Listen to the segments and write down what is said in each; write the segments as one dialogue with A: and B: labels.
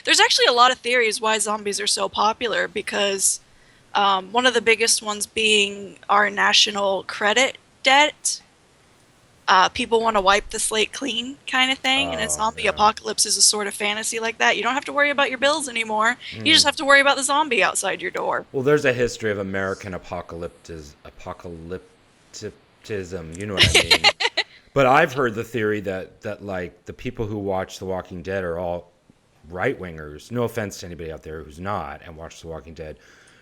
A: There's actually a lot of theories why zombies are so popular because one of the biggest ones being our national credit debt. People want to wipe the slate clean kind of thing, and a
B: Oh,
A: zombie
B: yeah.
A: apocalypse is a sort of fantasy like that. You don't have to worry about your bills anymore. You just
B: Mm.
A: have to worry about the zombie outside your door.
B: Well, there's a history of American apocalypticism. You know what I mean? But I've heard the theory that like the people who watch The Walking Dead are all right wingers. No offense to anybody out there who's not and watch The Walking Dead,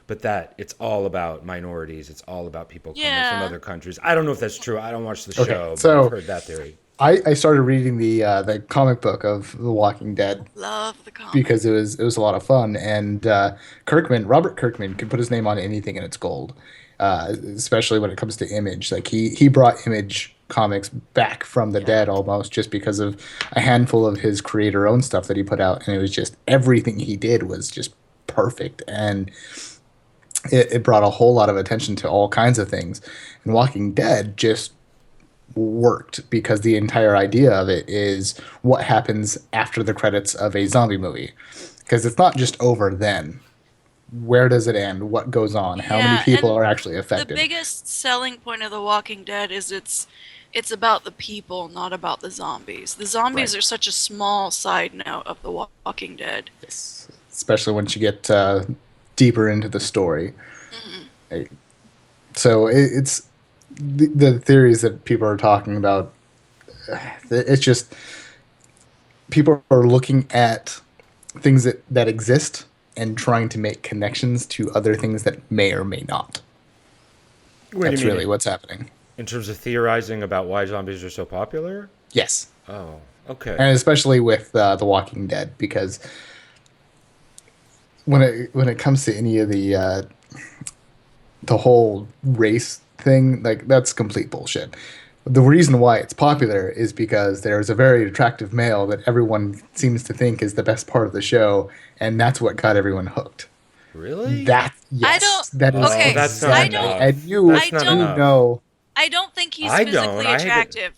B: but that it's all about minorities. It's all about people coming from
A: Yeah.
B: other countries. I don't know if that's true. I don't watch the
C: Okay,
B: show, but I've
C: so
B: heard that theory.
C: I started reading the comic book of The Walking Dead
A: Love the comic.
C: because it was a lot of fun, and Robert Kirkman, could put his name on anything and it's gold. Especially when it comes to Image, like he brought Image comics back from the
A: Yeah.
C: dead almost just because of a handful of his creator owned stuff that he put out, and it was just everything he did was just perfect, and it brought a whole lot of attention to all kinds of things. And Walking Dead just worked because the entire idea of it is what happens after the credits of a zombie movie. Because it's not just over then. Where does it end? What goes on? How many
A: Yeah,
C: people
A: and
C: are actually
A: the
C: affected?
A: biggest selling point of The Walking Dead is it's about the people, not about the zombies. The
C: Right.
A: zombies are such a small side note of The Walking Dead.
C: Yes. Especially once you get deeper into the story.
A: Mhm.
C: Right. So it's the theories that people are talking about. It's just people are looking at things that exist and trying to make connections to other things that may or may not.
B: Wait a
C: That's really
B: minute.
C: what's happening.
B: In terms of theorizing about why zombies are so popular?
C: Yes,
B: Oh, okay.
C: and especially with The Walking Dead, because when it comes to any of the whole race thing, like that's complete bullshit. The reason why it's popular is because there's a very attractive male that everyone seems to think is the best part of the show, and that's what got everyone hooked.
B: Really?
C: That
A: I don't.
C: yes, that is
B: Oh,
A: Okay,
B: that's not
A: I
C: exactly.
A: don't.
C: And
B: enough.
C: you
B: That's
A: I
B: not
C: you
A: don't.
B: enough.
C: know
A: I don't think he's
B: I don't.
A: physically
B: I hate it.
A: attractive,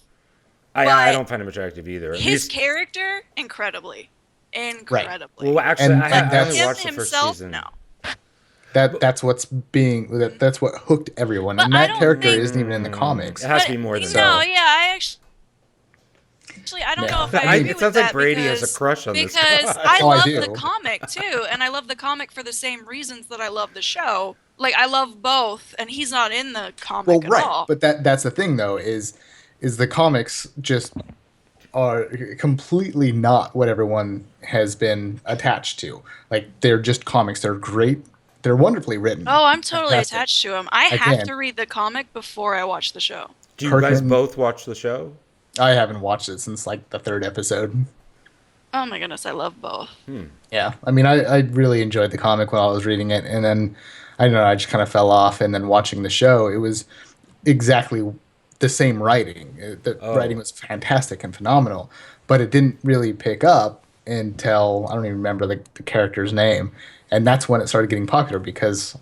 B: I
A: but
B: don't find him attractive either. At
A: his
B: least,
A: character, incredibly,
C: right,
B: well,
A: incredibly.
B: actually,
C: and
A: Like
C: and
B: I only
C: that's
A: him
B: watched the first
A: himself, no.
B: season. But,
C: that's what's being that's what hooked everyone,
A: But
C: and
A: I
C: that
A: don't
C: character
A: think.
C: isn't even in the
B: it
C: comics.
B: has to
A: But
B: be more than
A: no,
C: So
B: that.
A: yeah, actually, I don't know
C: yeah,
A: if I
C: I
B: I,
C: mean,
A: agree
B: it
A: with
B: sounds like
A: that
B: Brady has a crush on this
A: because
B: guy.
A: I
C: oh, I
A: love the
C: do.
A: comic too, and I love the comic for the same reasons that I love the show. Like I love both, and he's not in the
C: Well,
A: comic at
C: right,
A: all.
C: but that's the thing though is the comics just are completely not what everyone has been attached to. Like they're just comics. They're great. They're wonderfully written.
A: Oh, I'm totally
C: Fantastic.
A: attached to him. I have
C: Again,
A: to read the comic before I watch the show.
B: Do you guys
C: Kirkman.
B: both watch the show?
C: I haven't watched it since like the third episode.
A: Oh my goodness, I love both.
B: Hmm.
C: Yeah, I mean, I really enjoyed the comic when I was reading it, and then I don't know, I just kind of fell off. And then watching the show, it was exactly the same writing. The writing
B: Oh,
C: was fantastic and phenomenal, but it didn't really pick up until I don't even remember the character's name, and that's when it started getting popular because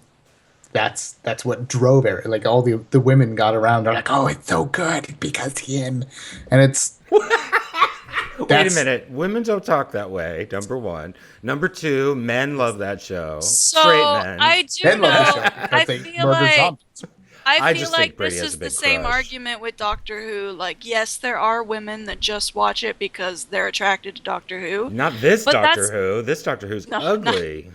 C: that's what drove it. Like all the women got around, they're like, "Oh, it's so good because him," and it's
B: wait a
C: that's
B: minute. Women don't talk that way. Number one. Number two, men love that show. Straight
A: So
B: men.
A: I do
C: men love the
A: know.
C: show because
A: I
C: they
A: feel
C: murder
A: like
C: zombies.
A: I
B: I
A: feel
B: just think
A: like
B: Brady
A: this
B: has a
A: is the
B: big
A: same
B: crush.
A: argument with Doctor Who. Like, yes, there are women that just watch it because they're attracted to Doctor Who,
B: Not this
A: but
B: Doctor
A: that's
B: Who. This Doctor Who's
A: no, no.
B: ugly.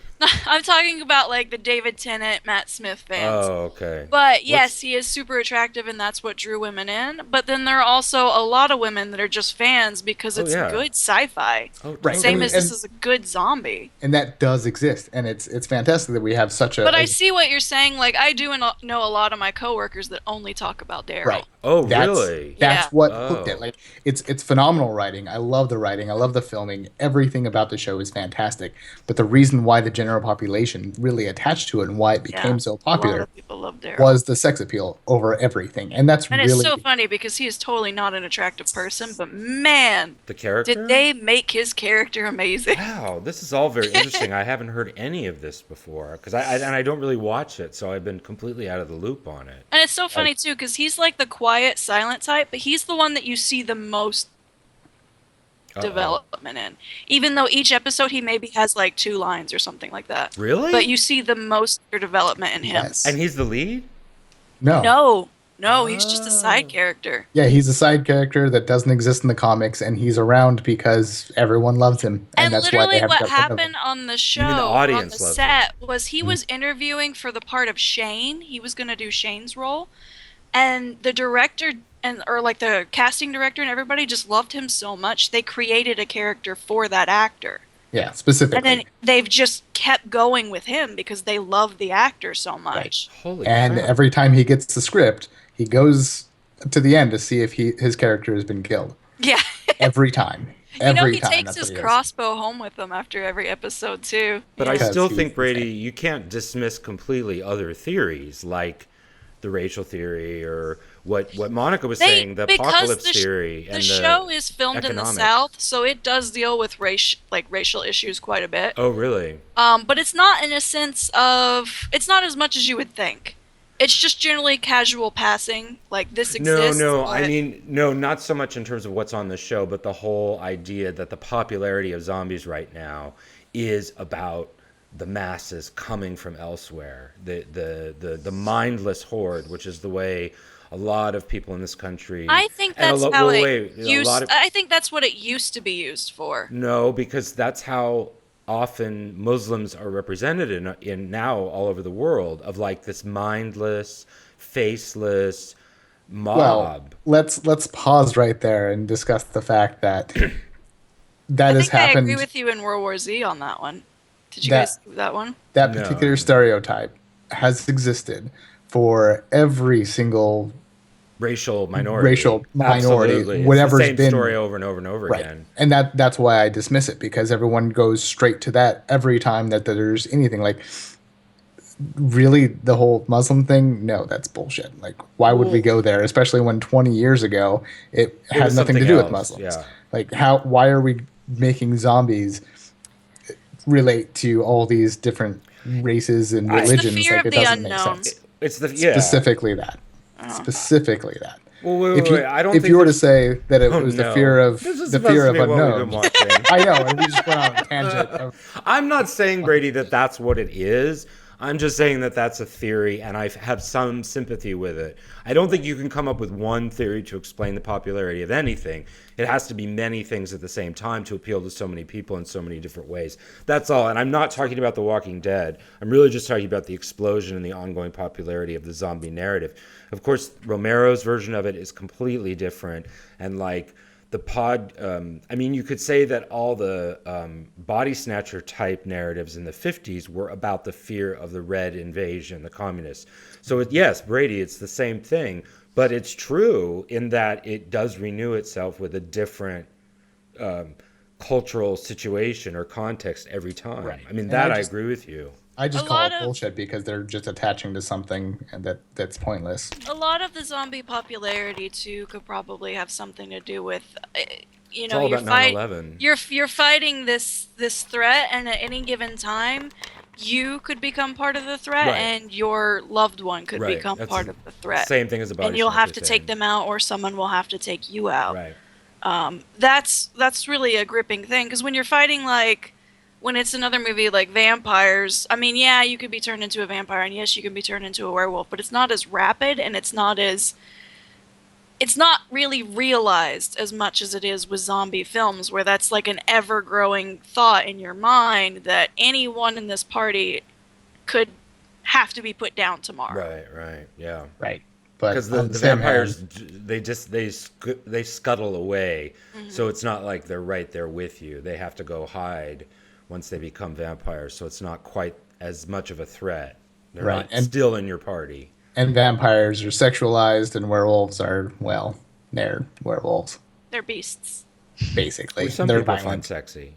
A: I'm talking about like the David Tennant, Matt Smith fans.
B: Oh, okay.
A: But
B: What's
A: yes, he is super attractive, and that's what drew women in. But then there are also a lot of women that are just fans because
B: Oh
A: it's
B: yeah.
A: good sci-fi.
B: Oh,
C: Right. I
A: Same
C: mean,
A: as
B: totally.
A: this is a good zombie.
C: and that does exist, and it's fantastic that we have such
A: But I
C: a
A: see what you're saying. Like I do know a lot of my coworkers that only talk about Daryl.
C: right.
B: Oh,
C: That's
B: really?
A: Yeah.
C: that's what hooked it.
B: Oh.
C: Like it's phenomenal writing. I love the writing. I love the filming. Everything about the show is fantastic. But the reason why the general population really attached to it and why it
A: Yeah.
C: became so
A: A lot
C: popular
A: of people love Daryl.
C: was the sex appeal over everything. And that's
A: And it's so
C: really
A: funny because he is totally not an attractive person, but man,
B: The
A: did
B: character?
A: they make his character amazing.
B: Wow, this is all very interesting. I haven't heard any of this before because and I don't really watch it, so I've been completely out of the loop on it.
A: And it's so
C: I,
A: funny too because he's like the quiet, silent type, but he's the one that you see the most development in. Even though each episode he maybe has like 2 lines or something like that.
B: Really?
A: But you see the most character development in him.
C: Yes.
B: And he's the lead?
C: No.
A: No, he's just a side
B: Oh.
A: character.
C: Yeah, he's a side character that doesn't exist in the comics, and he's around because everyone loves him, and
A: And
C: that's why
A: literally
C: they have
A: what
C: got rid of him.
A: happened on the show,
B: mean the
A: on
B: audience
A: the
B: loves
A: set, was he was interviewing for the part of Shane. He was going to do Shane's role. And the director or like the casting director and everybody just loved him so much, they created a character for that actor.
C: Yeah, specifically.
A: And then they've just kept going with him because they love the actor so much.
B: Holy
C: And
B: crap.
C: every time he gets the script, he goes to the end to see if his character has been killed.
A: Yeah.
C: Every time.
A: You know,
C: Every
A: he
C: time.
A: takes
C: That's
A: his
C: what he does.
A: crossbow home with him after every episode, too.
B: But
A: Yeah.
B: I
C: Because
B: still
C: he's
B: think, Brady,
C: insane.
B: you can't dismiss completely other theories like the racial theory or what Monica was saying, the
A: because
B: apocalypse
A: the sh-
B: theory.
A: The show is filmed in the
B: economic.
A: South, so it does deal with racial issues quite a bit.
B: Oh, really?
A: But it's not in a sense of, it's not as much as you would think. It's just generally casual passing, like this exists.
B: No,
A: but-
B: I mean, no, not so much in terms of what's on the show, but the whole idea that the popularity of zombies right now is about the masses coming from elsewhere, the mindless horde, which is the way a lot of people in this country.
A: I think
B: and a
A: that's
B: lo-
A: how
B: well,
A: it
B: wait, a
A: used.
B: lot of-
A: I think that's what it used to be used for.
B: No, because that's how often Muslims are represented in now all over the world, of like this mindless, faceless mob.
C: Well, let's pause right there and discuss the fact that that
A: I
C: has
A: think I
C: happened.
A: agree with you in World War Z on that one. Did you
C: That-
A: guys see that one?
C: That
B: No.
C: particular stereotype has existed for every single
B: Racial minority.
C: Absolutely.
B: It's
C: Whatever's
B: the same
C: been-
B: story over and over and over
C: right,
B: again.
C: and that's why I dismiss it, because everyone goes straight to that every time that there's anything like. Really, the whole Muslim thing? No, that's bullshit. Like, why would we go there? Especially when 20 years ago it had
B: was
C: nothing to
B: something
C: do with
B: else,
C: Muslims.
B: yeah.
C: Like, why are we making zombies relate to all these different races and
B: It's the
C: religions?
A: fear
C: Like,
A: of
C: it
A: the
C: doesn't make
A: unknown.
C: sense.
B: It's the
C: Specifically that. Specifically that.
B: Well, wait, wait, I don't
C: if
B: think
C: you were to
B: this-
C: say that it
B: Oh,
C: was
B: no.
C: the fear of
B: This is
C: the
B: supposed
C: fear
B: to
C: of
B: be what we've been
C: unknown.
B: watching.
C: I know, and we just went on a tangent of
B: I'm not saying, Brady, that that's what it is. I'm just saying that that's a theory, and I have some sympathy with it. I don't think you can come up with one theory to explain the popularity of anything. It has to be many things at the same time to appeal to so many people in so many different ways. That's all. And I'm not talking about The Walking Dead. I'm really just talking about the explosion and the ongoing popularity of the zombie narrative. Of course, Romero's version of it is completely different. And like I mean, you could say that all the body snatcher type narratives in the 50s were about the fear of the Red invasion, the communists. So yes, Brady, it's the same thing, but it's true in that it does renew itself with a different cultural situation or context every time.
C: Right.
B: I mean,
C: And
B: that
C: I
B: I
C: just-
B: agree with you.
C: I just
A: A
C: call
A: lot
C: it
A: of-
C: bullshit because they're just attaching to something that's pointless.
A: A lot of the zombie popularity too could probably have something to do with, you know,
B: all
A: you're
B: about 9/11.
A: You're fighting this threat, and at any given time, you could become part of the threat,
B: Right.
A: and your loved one could
B: Right.
A: become
B: That's
A: part
B: the
A: of the threat.
B: Same thing as a body
A: And you'll have to
B: snatcher
A: take
B: thing.
A: them out, or someone will have to take you out.
B: Right.
A: That's really a gripping thing, because when you're fighting, like when it's another movie like vampires, I mean, yeah, you could be turned into a vampire, and yes, you can be turned into a werewolf, but it's not as rapid, and it's not really realized as much as it is with zombie films, where that's like an ever-growing thought in your mind that anyone in this party could have to be put down tomorrow.
B: Right. Yeah.
C: Right. But
B: Because
C: on
B: the
C: same
B: vampires,
C: hand,
B: they scuttle away,
A: Mm-hmm.
B: so it's not like they're right there with you. They have to go hide once they become vampires, so it's not quite as much of a threat. They're
C: Right,
B: not
C: and-
B: still in your party.
C: and vampires are sexualized, and werewolves are, well, they're werewolves
A: They're beasts.
C: basically.
B: Which some
C: they're
B: people
C: violent.
B: find sexy.